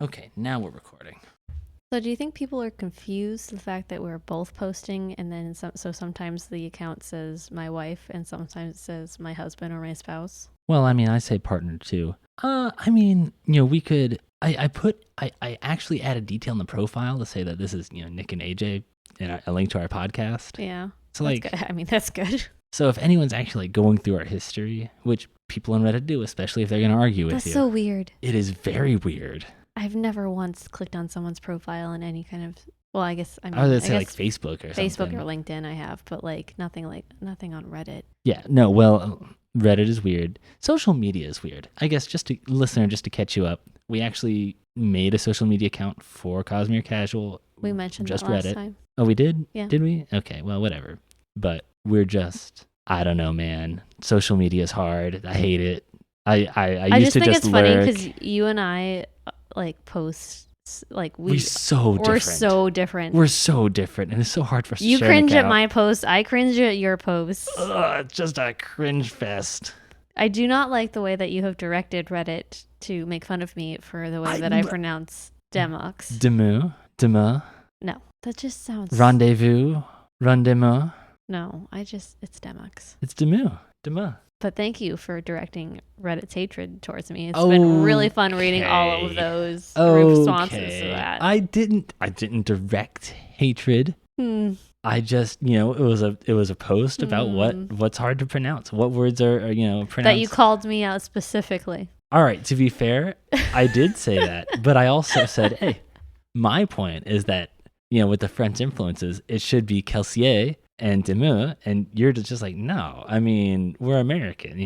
Okay, now we're recording. So do you think people are confused the fact that we're both posting and then so sometimes the account says my wife and sometimes it says my husband or my spouse? Well, I mean, I say partner too. I mean, we could. I actually added detail in the profile to say that this is Nick and AJ and a link to our podcast. Yeah. So that's good. I mean, that's good. So if anyone's actually going through our history, which people on Reddit do, especially if they're going to argue with you. That's so weird. It is very weird. I've never once clicked on someone's profile in any kind of, well, I guess, I would say like Facebook or something. Facebook or LinkedIn I have, but nothing on Reddit. Yeah, no, well, Reddit is weird. Social media is weird. I guess just to catch you up, we actually made a social media account for Cosmere Casual. We mentioned just that last Reddit. time. Oh, we did? Yeah. Did we? Okay, well, whatever. But we're just, I don't know, man. Social media is hard. I hate it. I used to just lurk. I just think it's funny because you and I post we're so different. We're so different, and it's so hard for us to share. You cringe at my post. I cringe at your posts. It's just a cringe fest. I do not like the way that you have directed Reddit to make fun of me for the way that I pronounce Demox. Demu. No, that just sounds... Rendezvous. Rendezvous. No, it's Demox. It's Demu. But thank you for directing Reddit's hatred towards me. It's been really fun reading all of those responses to that. I didn't direct hatred. I just, it was a post about what's hard to pronounce. What words are pronounced. That you called me out specifically. All right, to be fair, I did say that, but I also said, hey, my point is that, with the French influences, it should be Kelsier and Demu, and you're just like, no, I mean, we're American,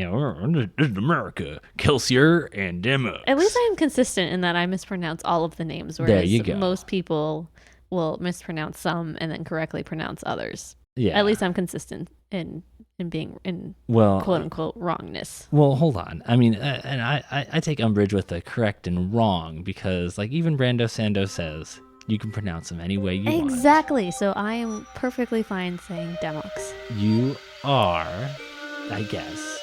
this is America, Kelsier and Demu. At least I'm consistent in that I mispronounce all of the names, whereas there you go. Most people will mispronounce some and then correctly pronounce others. Yeah. At least I'm consistent in being in quote unquote wrongness. Well, hold on. I mean, and I take umbrage with the correct and wrong because even Brando Sando says you can pronounce them any way you want. Exactly. So I am perfectly fine saying Demox. You are, I guess.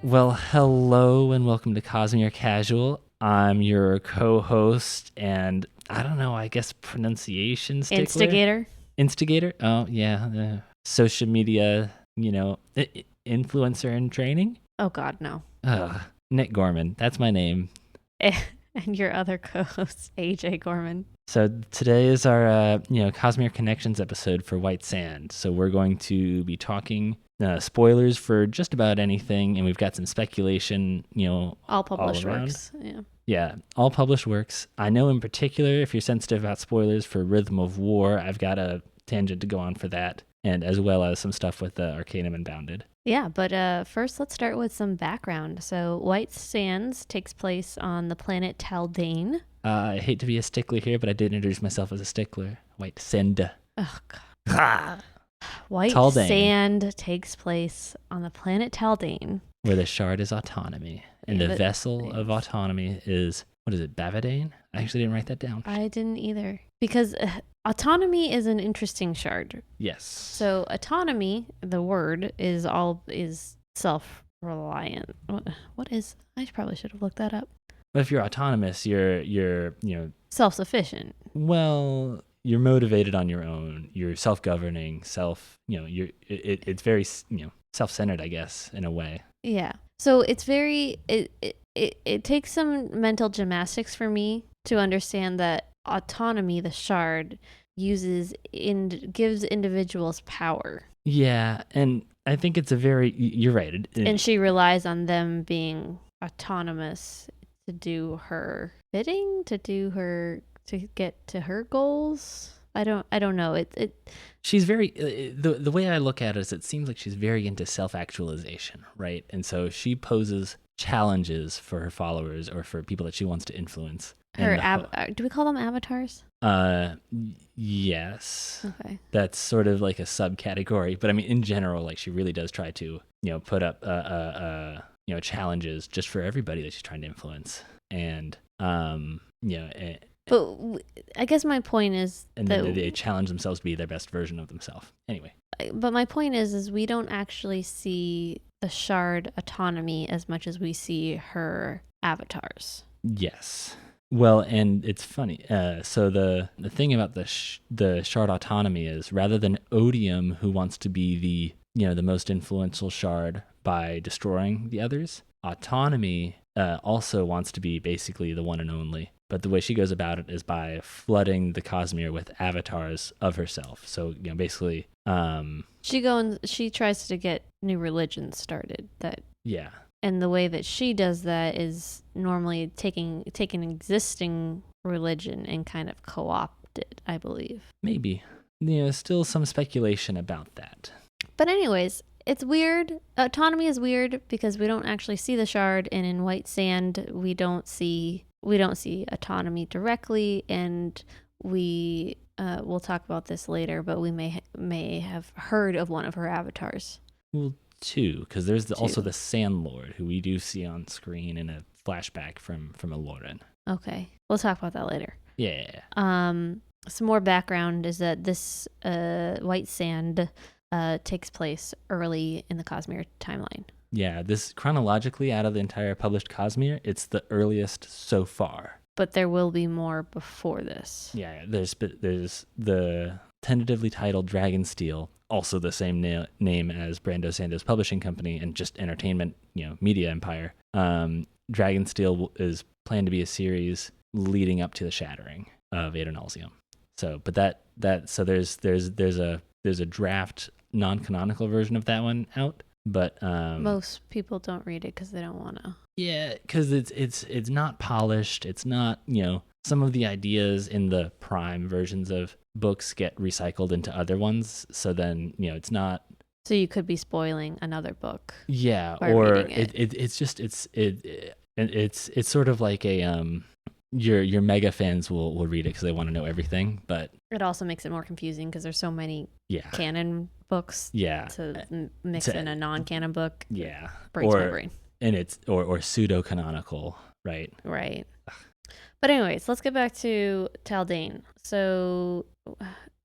Well, hello and welcome to Cosmere Casual. I'm your co-host and I don't know, I guess pronunciation stickler? Instigator? Oh, yeah. Social media, influencer in training? Oh, God, no. Nick Gorman. That's my name. And your other co-host, AJ Gorman. So today is our, Cosmere Connections episode for White Sand. So we're going to be talking spoilers for just about anything, and we've got some speculation, all published works. Yeah, all published works. I know in particular, if you're sensitive about spoilers for Rhythm of War, I've got a tangent to go on for that, and as well as some stuff with Arcanum and Bounded. Yeah, but first let's start with some background. So White Sands takes place on the planet Taldane. I hate to be a stickler here, but I did introduce myself as a stickler. White Sand. Oh, God. White Taldane. Sand takes place on the planet Taldane. Where the shard is Autonomy. And the vessel of Autonomy is, what is it, Bavadane? I actually didn't write that down. I didn't either. Because Autonomy is an interesting shard. Yes. So Autonomy, the word, is self-reliant. What is, I probably should have looked that up. But if you're autonomous, you're self-sufficient. Well, you're motivated on your own. You're self-governing, it's very, self-centered, I guess, in a way. Yeah. So it's very, it takes some mental gymnastics for me to understand that Autonomy, the shard, gives individuals power. Yeah, and I think it's you're right. And she relies on them being autonomous to do her bidding, to get to her goals. I don't know. She's very the way I look at it is it seems like she's very into self-actualization, right? And so she poses challenges for her followers or for people that she wants to influence. Do we call them avatars? Yes. Okay. That's sort of like a subcategory, but I mean in general, like she really does try to, put up challenges just for everybody that she's trying to influence. And But I guess my point is and then they challenge themselves to be their best version of themselves. Anyway. But my point is we don't actually see the shard autonomy as much as we see her avatars. Yes. Well, and it's funny. So the thing about the shard autonomy is, rather than Odium, who wants to be the most influential shard by destroying the others, Autonomy also wants to be basically the one and only. But the way she goes about it is by flooding the Cosmere with avatars of herself. So basically, she tries to get new religions started. Yeah. And the way that she does that is normally taking an existing religion and kind of co-opt it, I believe. Maybe. Still some speculation about that. But anyways, it's weird. Autonomy is weird because we don't actually see the shard, and in White Sand we don't see autonomy directly, and we'll talk about this later, but we may have heard of one of her avatars. Well, two, because there's also the Sand Lord, who we do see on screen in a flashback from Aloran. Okay, we'll talk about that later. Yeah. Some more background is that this White Sand takes place early in the Cosmere timeline. Yeah, this chronologically, out of the entire published Cosmere, it's the earliest so far. But there will be more before this. Yeah, there's the tentatively titled Dragonsteel, also the same name as Brando Sando's publishing company and just entertainment, media empire. Dragonsteel is planned to be a series leading up to the shattering of Adonalsium. So, but there's a draft non-canonical version of that one out, but most people don't read it because they don't want to. Yeah, because it's not polished. It's not, some of the ideas in the prime versions of books get recycled into other ones. So then, it's not. So you could be spoiling another book. Yeah, or it's sort of like a your mega fans will read it because they want to know everything, but it also makes it more confusing because there's so many canon books. Yeah, to mix in a non-canon book. Yeah, breaks my brain. And it's or pseudo canonical, right? Right. But anyways, let's get back to Taldane. So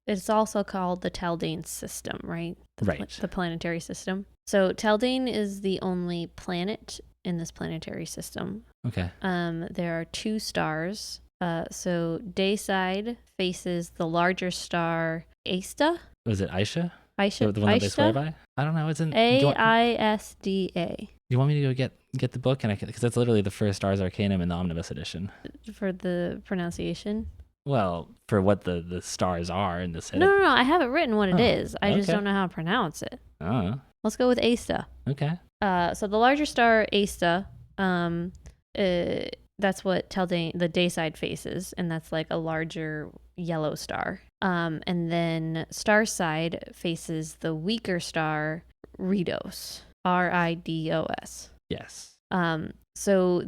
it's also called the Taldane system, right? The planetary system. So Taldane is the only planet in this planetary system. Okay. There are 2 stars. So Dayside faces the larger star Aista. Was it Aisha? Aisha. The one that they swear by? I don't know. It's in Aisda. You want me to go get the book, and because that's literally the first Ars Arcanum in the Omnibus edition. For the pronunciation. Well, for what the stars are in this. No. I have it written what it is. I just don't know how to pronounce it. Oh. Let's go with Aista. Okay. So the larger star Aista, that's what Taldane, the Dayside faces, and that's like a larger yellow star. And then Starside faces the weaker star Ridos. Ridos. Yes. So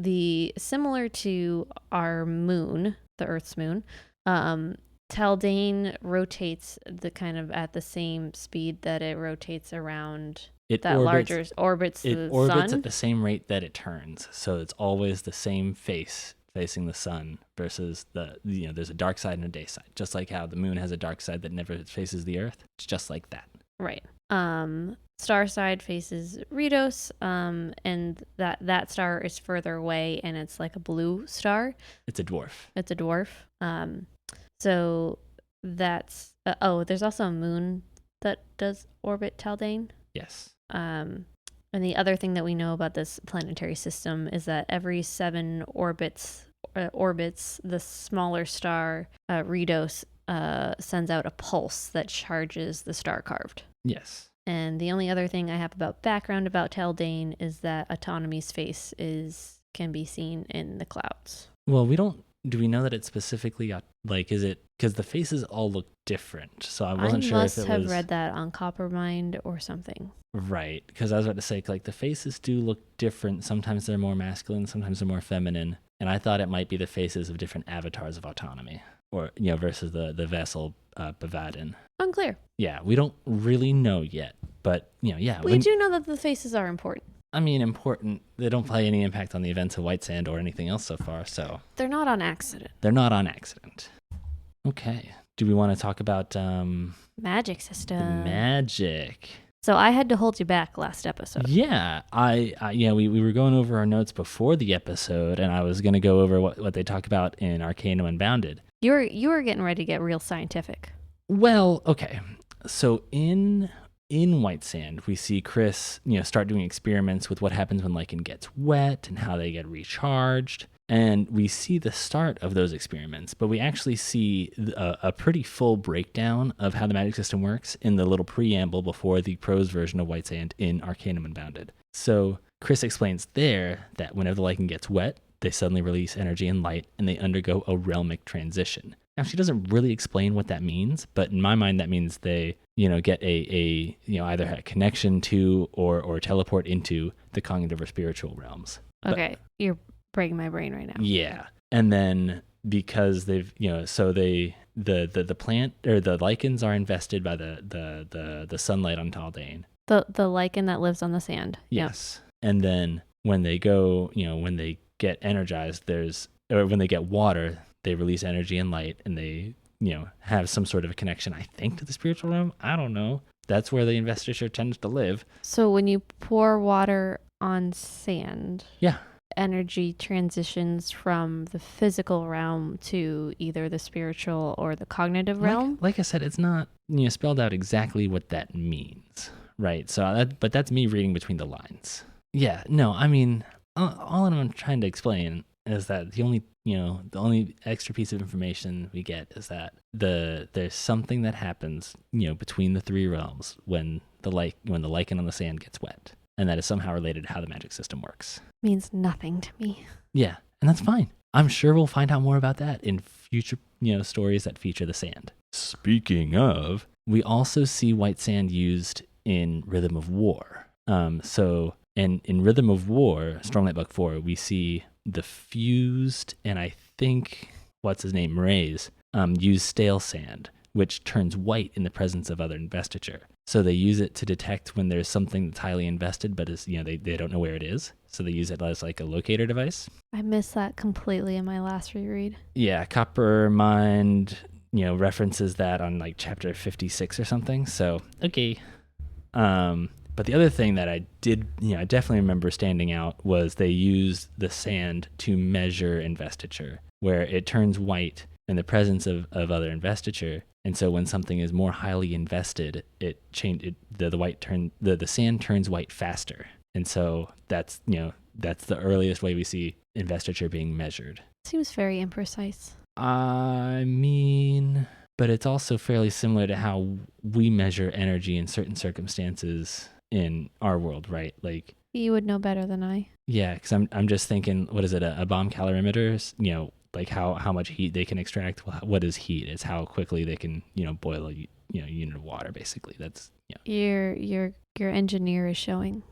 similar to our moon, the Earth's moon, Taldane rotates the kind of at the same speed that it rotates around. It orbits the sun at the same rate that it turns. So it's always the same face facing the sun versus there's a dark side and a day side. Just like how the moon has a dark side that never faces the earth. It's just like that. Right. Starside faces Ridos, and that star is further away, and it's like a blue star. It's a dwarf. So that's there's also a moon that does orbit Taldane. Yes. And the other thing that we know about this planetary system is that every 7 orbits the smaller star Ridos sends out a pulse that charges the star carved. Yes. And the only other thing I have background about Taldane is that Autonomy's face can be seen in the clouds. Well, do we know that it's specifically is it because the faces all look different? So I wasn't sure if it was. I must have read that on Coppermind or something. Right, because I was about to say the faces do look different. Sometimes they're more masculine, sometimes they're more feminine, and I thought it might be the faces of different avatars of Autonomy, or versus the vessel Bavadin. Unclear. Yeah, we don't really know yet, but yeah. We do know that the faces are important. I mean, important. They don't play any impact on the events of White Sand or anything else so far, so They're not on accident. they're not on accident. Okay. Do we want to talk about Magic the system. magic? So I had to hold you back last episode. Yeah, we were going over our notes before the episode, and I was going to go over what they talk about in Arcanum Unbounded. You were getting ready to get real scientific. Well, okay. So in White Sand, we see Khriss, start doing experiments with what happens when lichen gets wet and how they get recharged. And we see the start of those experiments, but we actually see a pretty full breakdown of how the magic system works in the little preamble before the prose version of White Sand in Arcanum Unbounded. So Khriss explains there that whenever the lichen gets wet, they suddenly release energy and light, and they undergo a realmic transition. Now, she doesn't really explain what that means, but in my mind, that means they, get a either a connection to or teleport into the cognitive or spiritual realms. Okay, you're breaking my brain right now. Yeah, and then because they've, so the plant or the lichens are invested by the sunlight on Taldane. The lichen that lives on the sand. Yes, and then when they go, when they get energized, when they get water, they release energy and light, and they, have some sort of a connection, I think, to the spiritual realm. I don't know. That's where the investiture tends to live. So when you pour water on sand, yeah, energy transitions from the physical realm to either the spiritual or the cognitive realm. Like I said, it's not spelled out exactly what that means, right? So but that's me reading between the lines. Yeah, no, I mean, all I'm trying to explain is that the only extra piece of information we get is that there's something that happens, between the three realms when the lichen on the sand gets wet, and that is somehow related to how the magic system works. Means nothing to me. Yeah, and that's fine. I'm sure we'll find out more about that in future, stories that feature the sand. Speaking of, we also see White Sand used in Rhythm of War. And in Rhythm of War, Stormlight Book 4, we see the fused, and I think, Mraize, use stale sand, which turns white in the presence of other investiture. So they use it to detect when there's something that's highly invested, but is, they don't know where it is. So they use it as like a locator device. I missed that completely in my last reread. Yeah, Copper Mind, references that on like chapter 56 or something. So, okay. But the other thing that I did, I definitely remember standing out was they used the sand to measure investiture, where it turns white in the presence of other investiture. And so when something is more highly invested, the sand turns white faster. And so that's the earliest way we see investiture being measured. Seems very imprecise. I mean, but it's also fairly similar to how we measure energy in certain circumstances in our world, right? Like, you would know better than I. Yeah, because I'm just thinking, what is it? A bomb calorimeter? Like how much heat they can extract. What is heat? It's how quickly they can boil a unit of water. Basically, that's Your engineer is showing.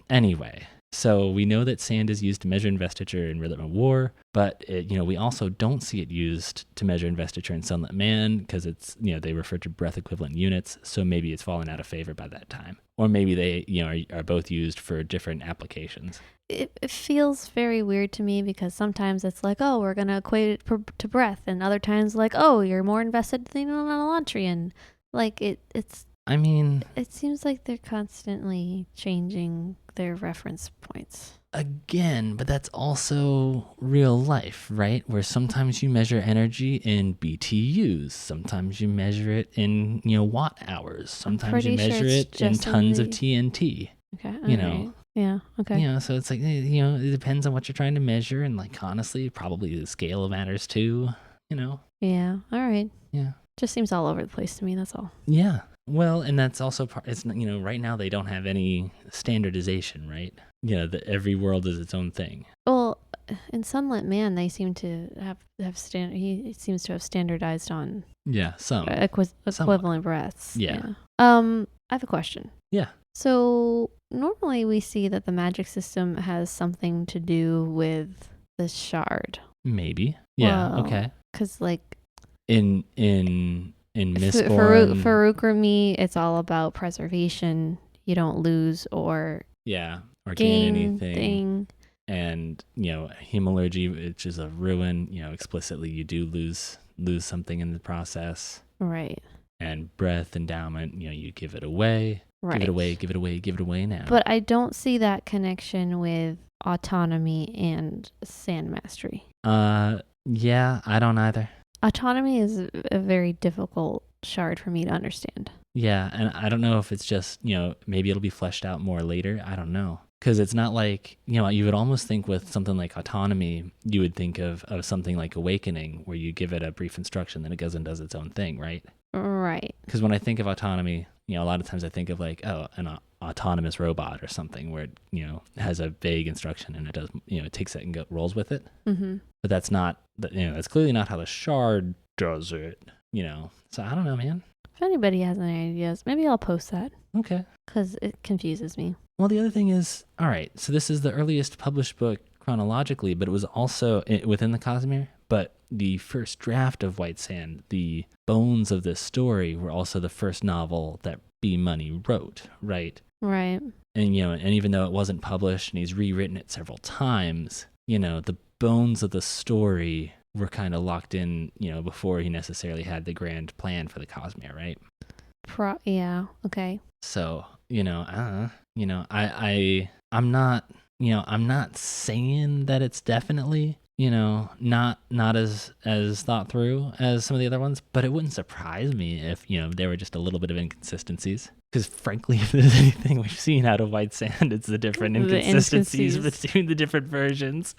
Anyway, so we know that sand is used to measure investiture in Rhythm of War, but we also don't see it used to measure investiture in Sunlit Man because it's they refer to breath equivalent units. So maybe it's fallen out of favor by that time, or maybe they are both used for different applications. It feels very weird to me because sometimes it's like, oh, we're gonna equate it to breath, and other times like, oh, you're more invested than an Elantrian. Like it's. I mean, it seems like they're constantly changing their reference points. Again, but that's also real life, right? Where sometimes you measure energy in BTUs, sometimes you measure it in, watt hours, sometimes you measure it in tons of TNT. Okay. Right. Yeah, okay. So it's like, it depends on what you're trying to measure, and like honestly, probably the scale matters too, Yeah, all right. Yeah. Just seems all over the place to me, that's all. Yeah. Well, and that's also part. It's right now they don't have any standardization, right? Every world is its own thing. Well, in Sunlit Man, they seem to have he seems to have standardized on some equivalent breaths. Yeah. I have a question. Yeah. So normally we see that the magic system has something to do with the shard. Maybe. Yeah. Well, okay. Because like in Mistborn, for Ukrami, it's all about preservation. You don't lose or Yeah, or gain anything. thing. And, hemalurgy, which is a ruin, explicitly you do lose something in the process. Right. And breath endowment, you give it away. Right. Give it away now. But I don't see that connection with autonomy and sand mastery. Yeah, I don't either. Autonomy is a very difficult shard for me to understand. Yeah, and I don't know if it's just, maybe it'll be fleshed out more later. I don't know. Because it's not like, you would almost think with something like autonomy, you would think of something like awakening, where you give it a brief instruction, then it goes and does its own thing, right? Right. Because when I think of autonomy, a lot of times I think of like, an autonomous robot or something where it, has a vague instruction and it does, it takes it and rolls with it. Mm-hmm. But that's not, that's clearly not how the shard does it, So I don't know, man. If anybody has any ideas, maybe I'll post that. Okay. Because it confuses me. Well, the other thing is, all right, so this is the earliest published book chronologically, but it was also within the Cosmere. But the first draft of White Sand, the bones of this story, were also the first novel that B. Money wrote, right? Right. And, and even though it wasn't published and he's rewritten it several times, the bones of the story were kind of locked in, before he necessarily had the grand plan for the Cosmere, right? Yeah. Okay. So, I'm not saying that it's definitely, not as thought through as some of the other ones, but it wouldn't surprise me if, there were just a little bit of inconsistencies. Because frankly, if there's anything we've seen out of White Sand, it's the different inconsistencies between the different versions.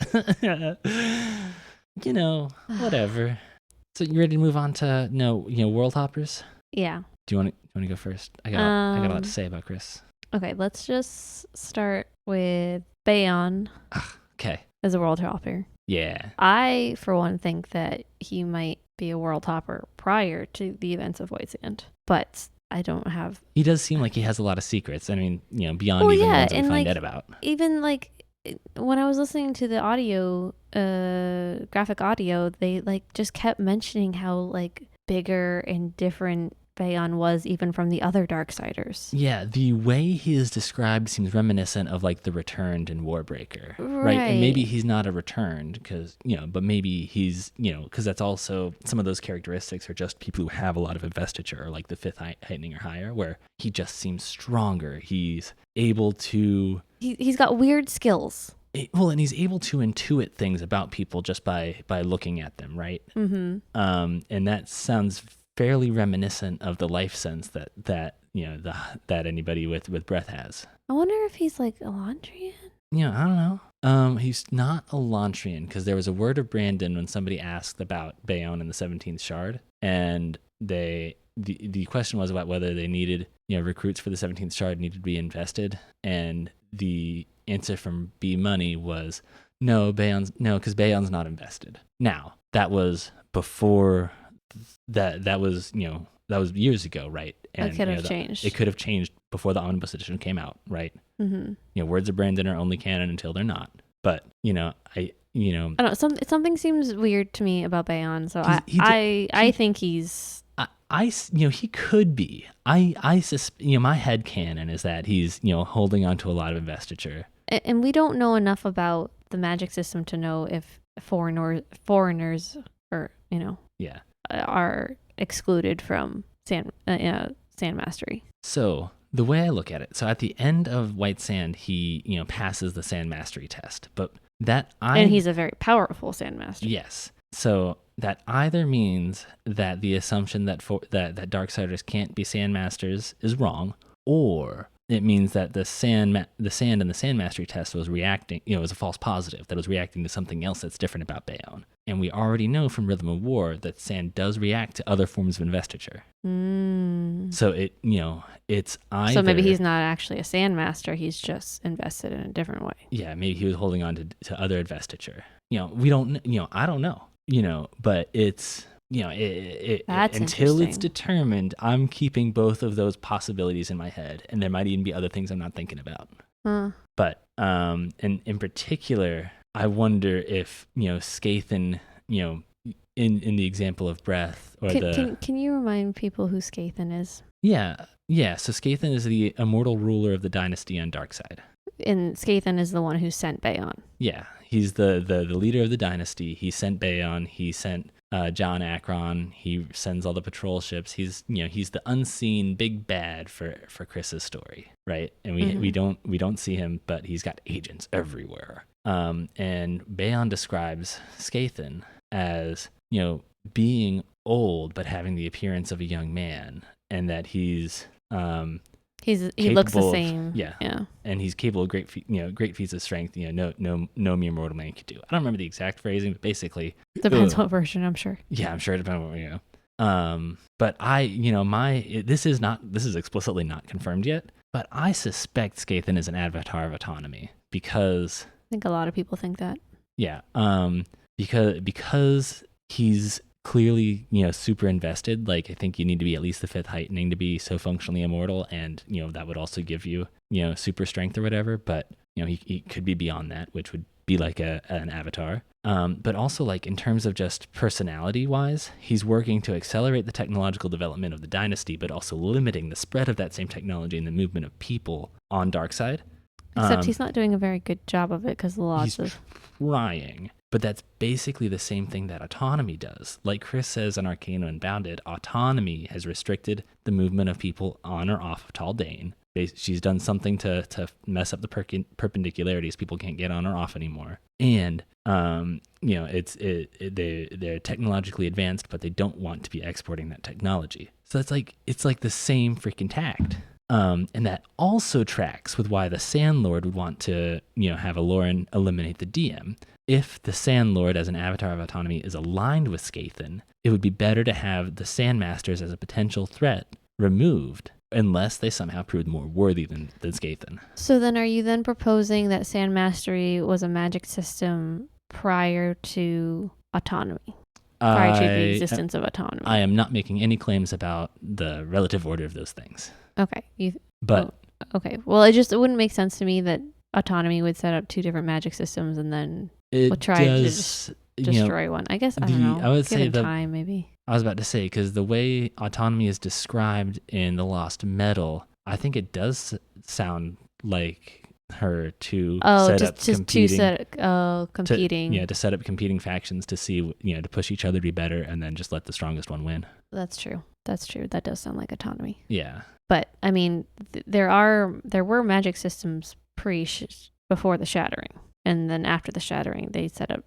Whatever. So you ready to move on to Worldhoppers? Yeah. Do you want to go first? I got a lot to say about Khriss. Okay, let's just start with Bayon. Okay. As a Worldhopper. Yeah. I, for one, think that he might be a Worldhopper prior to the events of White Sand, but I don't have. He does seem like he has a lot of secrets. I mean, beyond even the ones that we find out about. Even when I was listening to the audio, graphic audio, they just kept mentioning how bigger and different Bayon was even from the other Darksiders. Yeah, the way he is described seems reminiscent of the Returned in Warbreaker, right? And maybe he's not a Returned because but maybe he's because that's also some of those characteristics are just people who have a lot of investiture, or like the fifth heightening or higher, where he just seems stronger. He's able to. He's got weird skills. Well, and he's able to intuit things about people just by looking at them, right? Mm-hmm. And that sounds fairly reminiscent of the life sense that that anybody with breath has. I wonder if he's like Elantrian. I don't know. He's not Elantrian because there was a word of Brandon when somebody asked about Bayon and the 17th Shard, and the question was about whether they needed recruits for the 17th Shard needed to be invested, and the answer from B Money was no, because Bayon's not invested. Now that was before. That was years ago, right? And it could have changed. It could have changed before the omnibus edition came out, right? Mm-hmm. Words of Brandon are only canon until they're not. But I don't know. Something seems weird to me about Bayon, so I think he's. He could be. My head canon is that he's holding on to a lot of investiture. And we don't know enough about the magic system to know if foreigners or yeah. are excluded from sand mastery. So the way I look at it, so at the end of White Sand, he passes the sand mastery test, and he's a very powerful sand master. Yes. So that either means that the assumption that that Darksiders can't be sand masters is wrong, or it means that the sand and the sand mastery test was reacting, was a false positive that was reacting to something else that's different about Bayon. And we already know from Rhythm of War that sand does react to other forms of investiture. So it's either. So maybe he's not actually a sand master; he's just invested in a different way. Yeah, maybe he was holding on to other investiture. We don't. I don't know. But it's. Until it's determined, I'm keeping both of those possibilities in my head, and there might even be other things I'm not thinking about. But and in particular, I wonder if Skathan, in the example of breath, or can you remind people who Skathan is? Yeah. So Skathan is the immortal ruler of the dynasty on Darkside. And Skathan is the one who sent Bayon. Yeah, he's the leader of the dynasty. He sent Bayon. He sent John Akron. He sends all the patrol ships. He's the unseen big bad for Chris's story, right? And we don't see him, but he's got agents everywhere. And Bayon describes Skathan as being old but having the appearance of a young man, and that he looks the same. Yeah. And he's capable of great feats of strength. No mere mortal man could do. I don't remember the exact phrasing, but basically depends what version, I'm sure. Yeah, I'm sure it depends on what But this is explicitly not confirmed yet. But I suspect Skathan is an avatar of autonomy because I think a lot of people think that. Yeah. Because he's clearly, super invested. Like, I think you need to be at least the 5th heightening to be so functionally immortal, and that would also give you, super strength or whatever. But he could be beyond that, which would be like an avatar. But also, like, in terms of just personality wise, he's working to accelerate the technological development of the dynasty, but also limiting the spread of that same technology and the movement of people on Darkseid. Except he's not doing a very good job of it because lots of trying. But that's basically the same thing that Autonomy does. Like Khriss says in Arcana Unbounded, Autonomy has restricted the movement of people on or off of Taldane. She's done something to mess up the perpendicularities. People can't get on or off anymore. And they're technologically advanced, but they don't want to be exporting that technology. So it's like the same freaking tact. And that also tracks with why the Sandlord would want to, have Aloran eliminate the DM. If the Sandlord as an avatar of autonomy is aligned with Skathan, it would be better to have the Sandmasters as a potential threat removed, unless they somehow proved more worthy than Skathan. So then are you then proposing that Sand Mastery was a magic system prior to autonomy? Prior to the existence of autonomy? I am not making any claims about the relative order of those things. Okay. Okay. Well, it wouldn't make sense to me that autonomy would set up 2 different magic systems and then we'll try to just destroy one. I guess, I don't know. I would say time, maybe. I was about to say, because the way autonomy is described in The Lost Metal, I think it does sound like her to set up competing. To set up competing factions to see, to push each other to be better, and then just let the strongest one win. That's true. That does sound like autonomy. Yeah. But I mean, there were magic systems before the Shattering, and then after the Shattering, they set up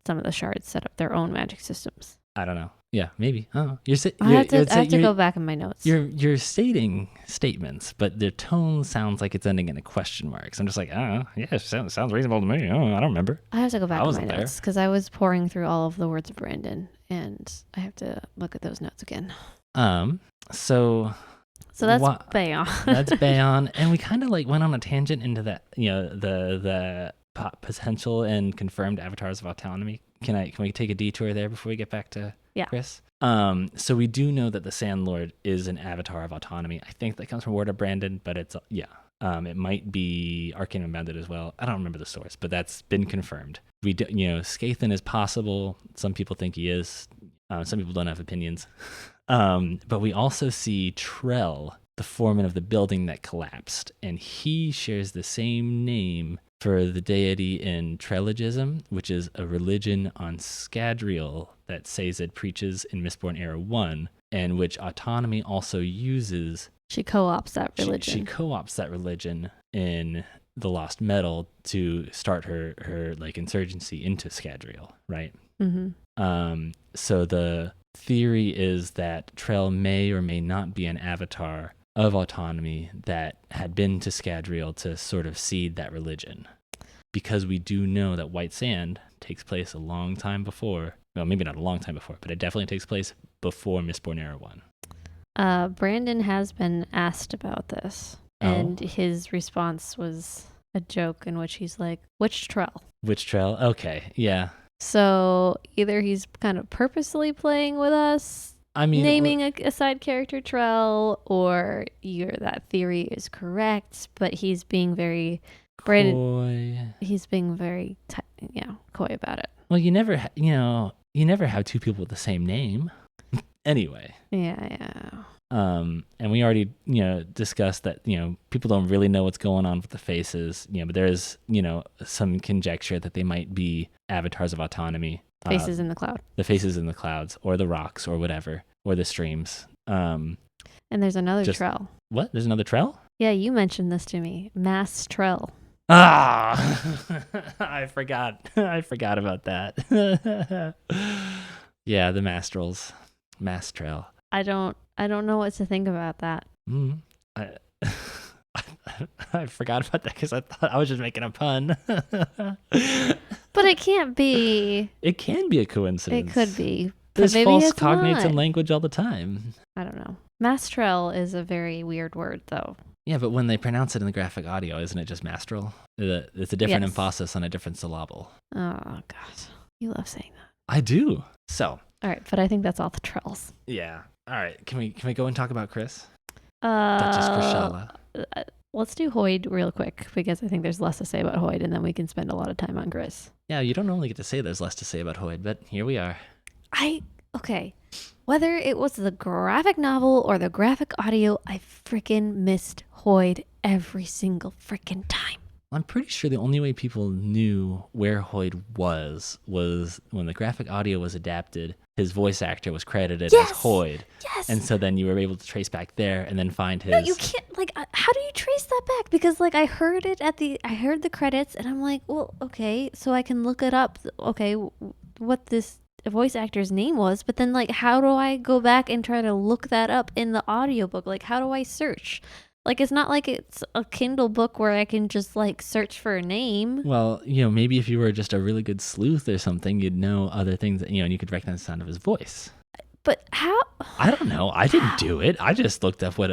some of the shards set up their own magic systems. I don't know. Yeah, maybe. Oh, I have to go back in my notes. You're stating statements, but their tone sounds like it's ending in a question mark. So I'm just like, oh, yeah, it sounds reasonable to me. Oh, I don't remember. I have to go back in my notes because I was pouring through all of the words of Brandon, and I have to look at those notes again. So that's Bayon. That's Bayon, and we kind of like went on a tangent into that, the potential and confirmed avatars of autonomy. Can we take a detour there before we get back to Khriss? So we do know that the Sandlord is an avatar of autonomy. I think that comes from Word of Brandon, but it's it might be Arcane Unbounded as well. I don't remember the source, but that's been confirmed. We do, Skathan is possible. Some people think he is. Some people don't have opinions. But we also see Trell, the foreman of the building that collapsed, and he shares the same name for the deity in Trelligism, which is a religion on Scadrial that Sazed preaches in Mistborn Era 1, and which Autonomy also uses. She co-ops that religion. She co-ops that religion in The Lost Metal to start her like insurgency into Scadrial, right? Mm-hmm. So the theory is that Trell may or may not be an avatar of autonomy that had been to Scadrial to sort of seed that religion. Because we do know that White Sand takes place a long time before, well, maybe not a long time before, but it definitely takes place before Mistborn Era 1. Brandon has been asked about this, and his response was a joke in which he's like, which Trell? Which Trell? Okay, yeah. So either he's kind of purposely playing with us, naming a side character Trell, or that theory is correct, but he's being very coy. He's being very coy about it. Well, you never have 2 people with the same name. Anyway. Yeah. And we already, discussed that, people don't really know what's going on with the faces, but there is, some conjecture that they might be avatars of autonomy. Faces in the cloud. The faces in the clouds or the rocks or whatever, or the streams. And there's another trail. What? There's another trail? Yeah, you mentioned this to me. Mass trail. Ah, I forgot. I forgot about that. Yeah, the Mastrals. Mass trail. I don't know what to think about that. I forgot about that because I thought I was just making a pun. But it can't be. It can be a coincidence. It could be. There's maybe false it's cognates not. in language all the time. I don't know. Mastrel is a very weird word, though. Yeah, but when they pronounce it in the graphic audio, isn't it just Mastral? It's a different Yes. emphasis on a different syllable. Oh, God. You love saying that. I do. So. All right, but I think that's all the trails. Yeah. All right. Can we go and talk about Khriss? Duchess Krishala. Let's do Hoyd real quick, because I think there's less to say about Hoyd, and then we can spend a lot of time on Khriss. Yeah, you don't normally get to say there's less to say about Hoyd, but here we are. Okay. Whether it was the graphic novel or the graphic audio, I freaking missed Hoyd every single freaking time. I'm pretty sure the only way people knew where Hoyd was when the graphic audio was adapted. His voice actor was credited as Hoyd. Yes. And so then you were able to trace back there and then find his. No, you can't. How do you trace that back? Because I heard it I heard the credits, and I'm like, well, okay, so I can look it up. Okay, what this voice actor's name was, but then how do I go back and try to look that up in the audiobook? How do I search? It's not like it's a Kindle book where I can just search for a name. Well, maybe if you were just a really good sleuth or something, you'd know other things, and you could recognize the sound of his voice. But how? I don't know. I didn't do it. I just looked up what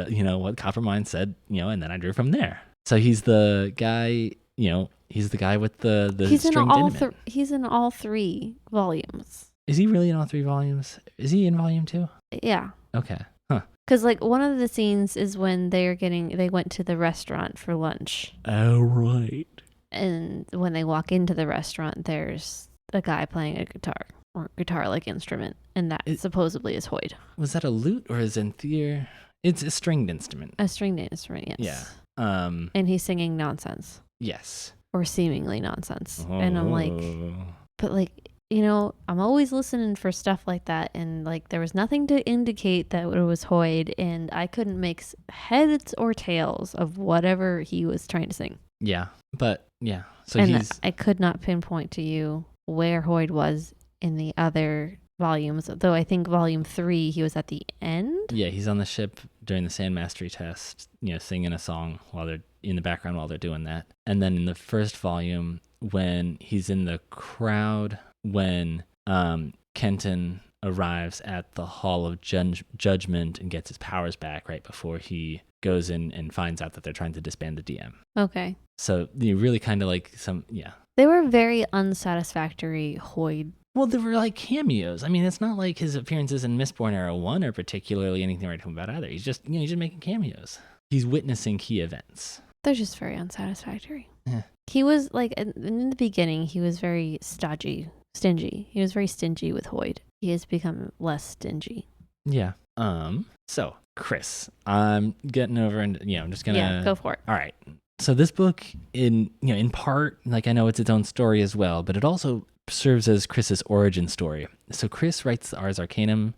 Coppermine said, and then I drew from there. So he's the guy, he's the guy with the stringed instrument. He's in all 3 volumes. Is he really in all 3 volumes? Is he in volume 2? Yeah. Okay. Huh. Because one of the scenes is when they went to the restaurant for lunch. Oh, right. And when they walk into the restaurant, there's a guy playing a guitar or guitar-like instrument, and that supposedly is Hoyd. Was that a lute or a zither? It's a stringed instrument. A stringed instrument, yes. Yeah. And he's singing nonsense. Yes. Or seemingly nonsense. Oh. And I'm like, but I'm always listening for stuff like that, and there was nothing to indicate that it was Hoyd, and I couldn't make heads or tails of whatever he was trying to sing. Yeah, but yeah, so I could not pinpoint to you where Hoyd was in the other volumes, though I think volume 3 he was at the end. Yeah, he's on the ship during the Sand Mastery test, singing a song while they're in the background while they're doing that, and then in the first volume when he's in the crowd. When Kenton arrives at the Hall of Judgment and gets his powers back right before he goes in and finds out that they're trying to disband the DM. Okay. So you really kind of They were very unsatisfactory Hoyd. Well, they were like cameos. I mean, it's not like his appearances in Mistborn Era 1 are particularly anything to write home about either. He's just, he's just making cameos. He's witnessing key events. They're just very unsatisfactory. Yeah. He was in the beginning, he was very stingy. He was very stingy with Hoyd. He has become less stingy. Yeah. So Khriss, I'm getting over and I'm just gonna go for it. All right. So this book, in part, I know it's its own story as well, but it also serves as Chris's origin story. So Khriss writes the Ars Arcanum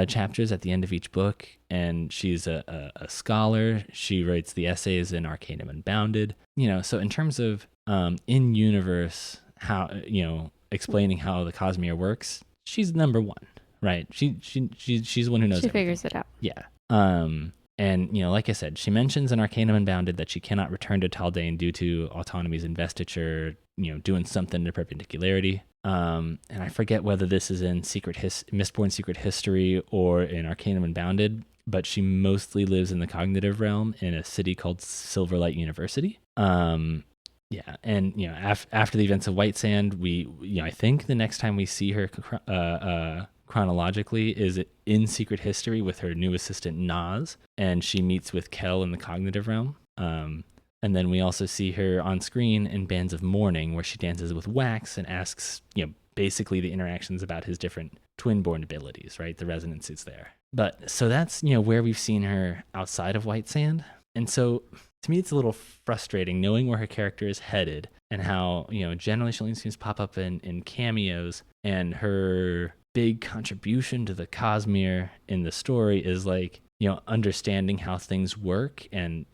chapters at the end of each book, and she's a scholar. She writes the essays in Arcanum Unbounded. So in terms of in universe, how explaining how the Cosmere works, she's number 1, right? She's the one who knows. She figures it out. Yeah. And like I said, she mentions in Arcanum Unbounded that she cannot return to Taldane due to Autonomy's investiture, doing something to perpendicularity. And I forget whether this is in Mistborn Secret History or in Arcanum Unbounded, but she mostly lives in the cognitive realm in a city called Silverlight University. Yeah, and after the events of White Sand, I think the next time we see her chronologically is in Secret History with her new assistant Naz, and she meets with Kel in the cognitive realm. And then we also see her on screen in Bands of Mourning, where she dances with Wax and asks, basically the interactions about his different twin-born abilities, right? The resonance is there. But so that's, where we've seen her outside of White Sand. And so to me, it's a little frustrating knowing where her character is headed and how, generally she only seems to pop up in cameos, and her big contribution to the Cosmere in the story is like, understanding how things work and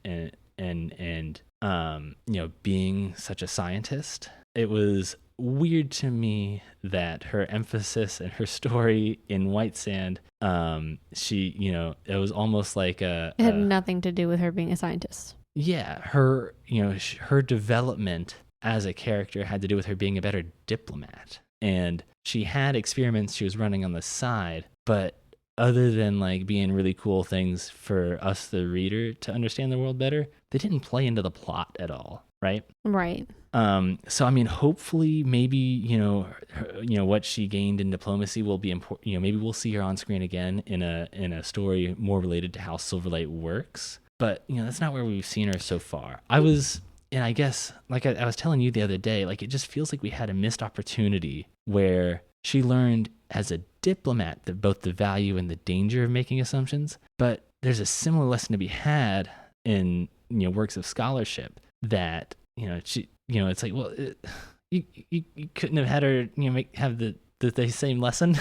being such a scientist. It was weird to me that her emphasis and her story in White Sand, it was almost like it had nothing to do with her being a scientist. Yeah, her development as a character had to do with her being a better diplomat. And she had experiments she was running on the side, but other than like being really cool things for us, the reader, to understand the world better, they didn't play into the plot at all, right? Right. So I mean, hopefully, maybe what she gained in diplomacy will be important. Maybe we'll see her on screen again in a story more related to how Silverlight works. But that's not where we've seen her so far. And I guess, like I was telling you the other day, like it just feels like we had a missed opportunity where she learned as a diplomat both the value and the danger of making assumptions. But there's a similar lesson to be had in works of scholarship that she it's like, well, you couldn't have had her have the same lesson.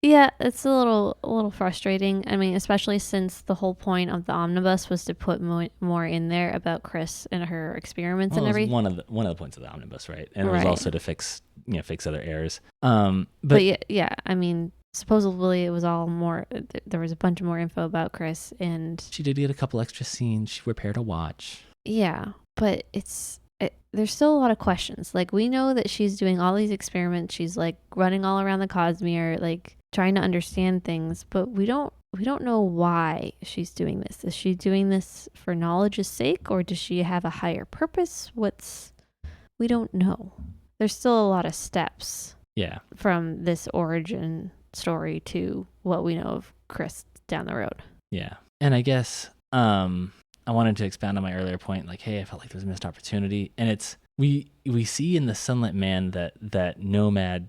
Yeah, it's a little frustrating. I mean, especially since the whole point of the omnibus was to put more in there about Khriss and her experiments and everything. One of the points of the omnibus, right? And it was also to fix other errors. But yeah, I mean, supposedly it was all more. There was a bunch more info about Khriss, and she did get a couple extra scenes. She repaired a watch. Yeah, but there's still a lot of questions. Like, we know that she's doing all these experiments. She's like running all around the Cosmere, like trying to understand things, but we don't know why she's doing this. Is she doing this for knowledge's sake, or does she have a higher purpose? We don't know. There's still a lot of steps. Yeah. From this origin story to what we know of Khriss down the road. Yeah. And I guess I wanted to expound on my earlier point, like, hey, I felt like there was a missed opportunity. And it's we see in the Sunlit Man that Nomad,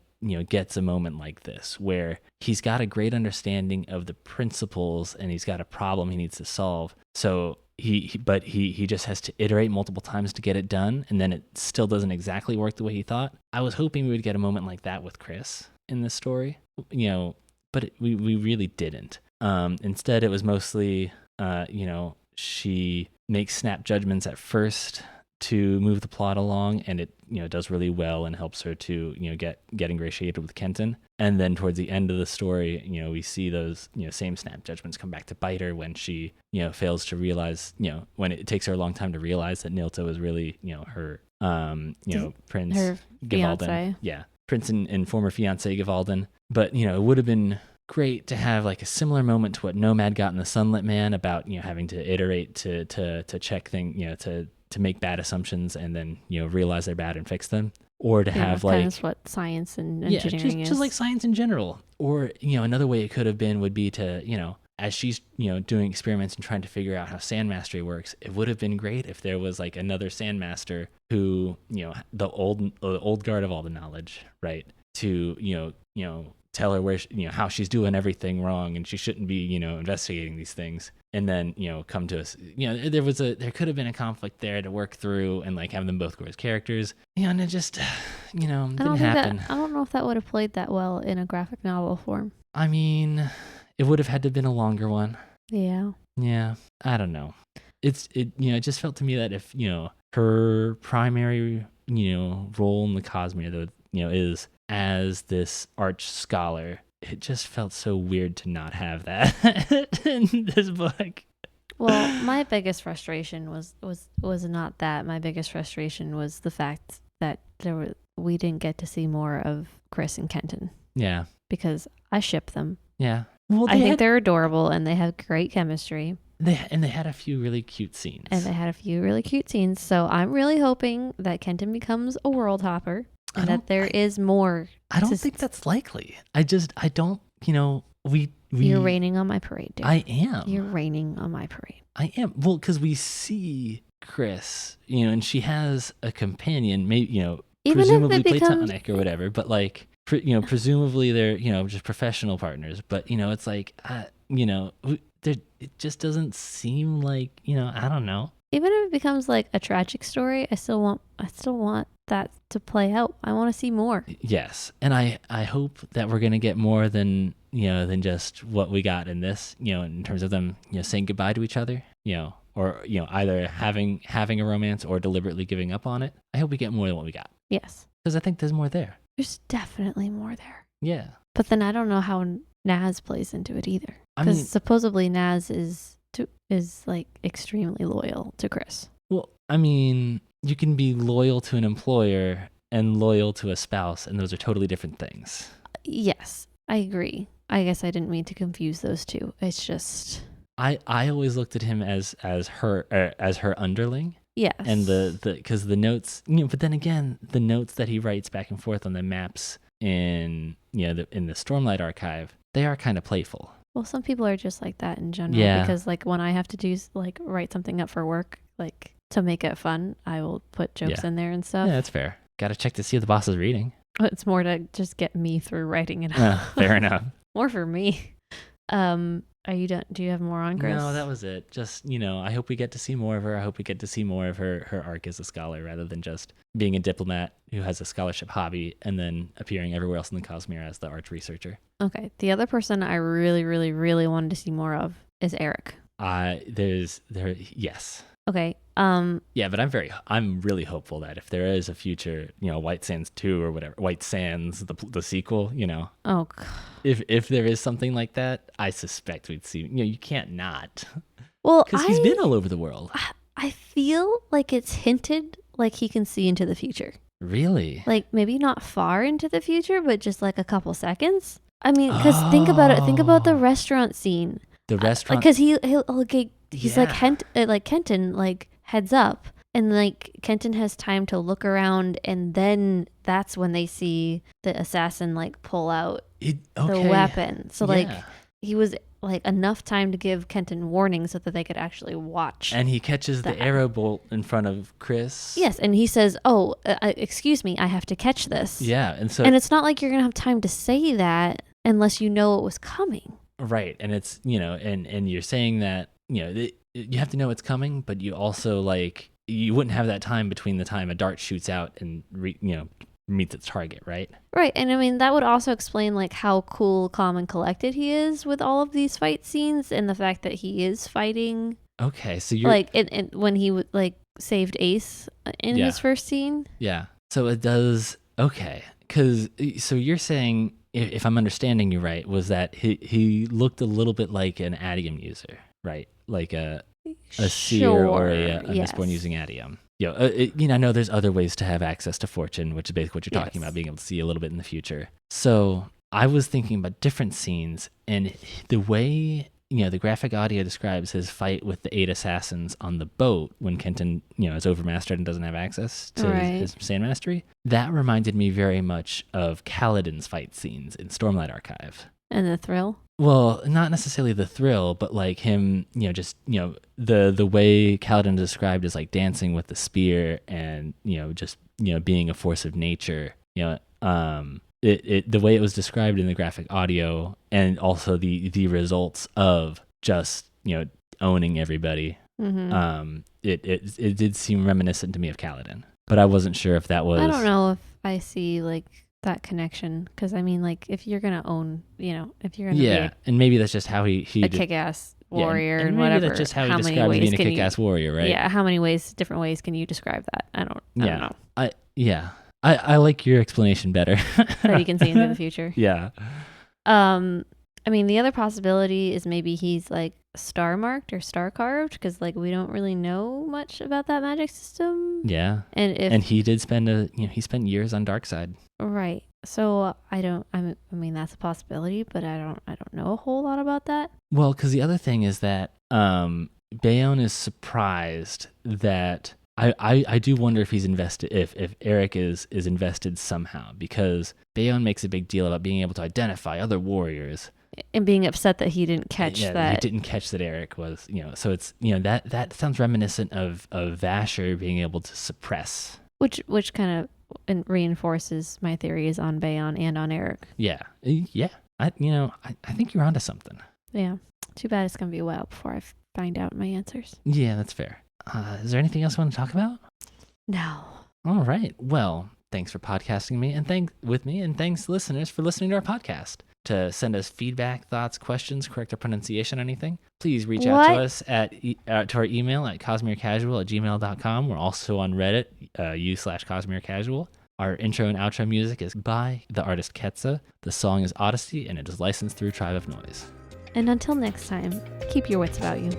gets a moment like this where he's got a great understanding of the principles and he's got a problem he needs to solve. So he just has to iterate multiple times to get it done, and then it still doesn't exactly work the way he thought. I was hoping we would get a moment like that with Khriss in this story, but we really didn't. Instead, it was mostly, she makes snap judgments at first to move the plot along, and it does really well and helps her to get ingratiated with Kenton. And then towards the end of the story, we see those same snap judgments come back to bite her when she fails to realize, when it takes her a long time to realize that Nilto is really her Prince her Givalden. Fiancé. Yeah, Prince and former fiance Givalden. But it would have been great to have like a similar moment to what Nomad got in the Sunlit Man about having to iterate to check things, to make bad assumptions and then realize they're bad and fix them, or to have like kind of what science and engineering is. Just like science in general. Or another way it could have been would be to as she's doing experiments and trying to figure out how sand mastery works, it would have been great if there was like another sand master who the old guard of all the knowledge, right, to tell her where how she's doing everything wrong and she shouldn't be investigating these things, and then come to us. There could have been a conflict there to work through and like have them both grow as characters, and it just didn't happen. I don't know if that would have played that well in a graphic novel form. I mean, it would have had to have been a longer one. Yeah I don't know. It just felt to me that if her primary role in the Cosmere is as this arch scholar, it just felt so weird to not have that in this book. Well, my biggest frustration was not that. My biggest frustration was the fact that we didn't get to see more of Khriss and Kenton. Yeah. Because I ship them. Yeah. Well, I think they're adorable and they have great chemistry. They had a few really cute scenes. So I'm really hoping that Kenton becomes a Worldhopper. And that there is more. I don't think that's likely. I don't, You're raining on my parade, dude. I am. You're raining on my parade. I am. Well, because we see Khriss, and she has a companion, maybe, Even presumably if it becomes, platonic or whatever, but like, presumably they're just professional partners, but it's like it just doesn't seem like I don't know. Even if it becomes like a tragic story, I still want that to play out. I want to see more. Yes, and I hope that we're gonna get more than just what we got in this, in terms of them saying goodbye to each other, or either having a romance or deliberately giving up on it. I hope we get more than what we got. Yes, because I think there's more there. There's definitely more there. Yeah, but then I don't know how Naz plays into it either, because supposedly Naz is like extremely loyal to Khriss. Well, I mean, you can be loyal to an employer and loyal to a spouse, and those are totally different things. Yes, I agree. I guess I didn't mean to confuse those two. It's just I always looked at him as her underling. Yes. And because the notes, but then again, the notes that he writes back and forth on the maps in in the Stormlight archive, they are kind of playful. Well, some people are just like that in general. Yeah. Because like when I have to do like write something up for work, like to make it fun, I will put jokes in there and stuff. Yeah, that's fair. Got to check to see if the boss is reading. It's more to just get me through writing it up. Fair enough. More for me. Are you done? Do you have more on Khriss? No, that was it. Just, I hope we get to see more of her. I hope we get to see more of her arc as a scholar rather than just being a diplomat who has a scholarship hobby and then appearing everywhere else in the Cosmere as the arch researcher. Okay. The other person I really, really, really wanted to see more of is Aarick. Yes. Okay. Yeah, but I'm really hopeful that if there is a future, White Sands 2 or whatever, White Sands, the sequel, Oh, God. If there is something like that, I suspect we'd see, you can't not. Well, because he's been all over the world. I feel like it's hinted like he can see into the future. Really? Like maybe not far into the future, but just like a couple seconds. I mean, because think about it. Think about the restaurant scene. The restaurant? Because he's like Kenton like heads up, and like Kenton has time to look around, and then that's when they see the assassin like pull out the weapon. So like he was like enough time to give Kenton warning so that they could actually watch. And he catches the arrow bolt in front of Khriss. Yes, and he says, "Oh, excuse me, I have to catch this." Yeah, and it's not like you're gonna have time to say that unless you know it was coming. Right, and it's and you're saying that you have to know it's coming, but you also like you wouldn't have that time between the time a dart shoots out and meets its target, right? Right, and I mean that would also explain like how cool, calm, and collected he is with all of these fight scenes, and the fact that he is fighting. Okay, so you're like when he like saved Ace in his first scene. Yeah, so it does. Okay, so you're saying, if I'm understanding you right, was that he looked a little bit like an adium user, right? Like a seer or a Mistborn using adium. I know there's other ways to have access to fortune, which is basically what you're talking about, being able to see a little bit in the future. So I was thinking about different scenes, and the way the graphic audio describes his fight with the 8 assassins on the boat when Kenton is overmastered and doesn't have access to his sand mastery. That reminded me very much of Kaladin's fight scenes in Stormlight Archive. And the thrill? Well, not necessarily the thrill, but like him, just the way Kaladin described as like dancing with the spear and just being a force of nature. The way it was described in the graphic audio, and also the results of just owning everybody. Mm-hmm. It did seem reminiscent to me of Kaladin, but I wasn't sure if that was. I don't know if I see like that connection, because I mean, like if you're gonna own, if you're gonna be and maybe that's just how he kick-ass warrior and whatever. Maybe that's just how he describes being a kick-ass warrior, right? Yeah, how many different ways can you describe that? I don't know. I like your explanation better. That he can see into the future. Yeah. I mean, the other possibility is maybe he's like star marked or star carved, because like we don't really know much about that magic system. Yeah. And he did spend he spent years on Darkside. Right. So I mean that's a possibility, but I don't know a whole lot about that. Well, because the other thing is that Bayonne is surprised that I do wonder if he's invested, if Aarick is invested somehow, because Bayonne makes a big deal about being able to identify other warriors. And being upset that he didn't catch that. He didn't catch that Aarick was, so it's, that sounds reminiscent of Vasher being able to suppress. Which kind of reinforces my theories on Bayon and on Aarick. Yeah. I think you're onto something. Yeah. Too bad it's going to be a while before I find out my answers. Yeah, that's fair. Is there anything else you want to talk about? No. All right. Well, thanks for podcasting me and thanks listeners for listening to our podcast. To send us feedback, thoughts, questions, correct our pronunciation, anything, please reach out to us to our email at cosmerecasual@gmail.com. We're also on Reddit, u/cosmerecasual. Our intro and outro music is by the artist Ketsa. The song is Odyssey, and it is licensed through Tribe of Noise. And until next time, keep your wits about you.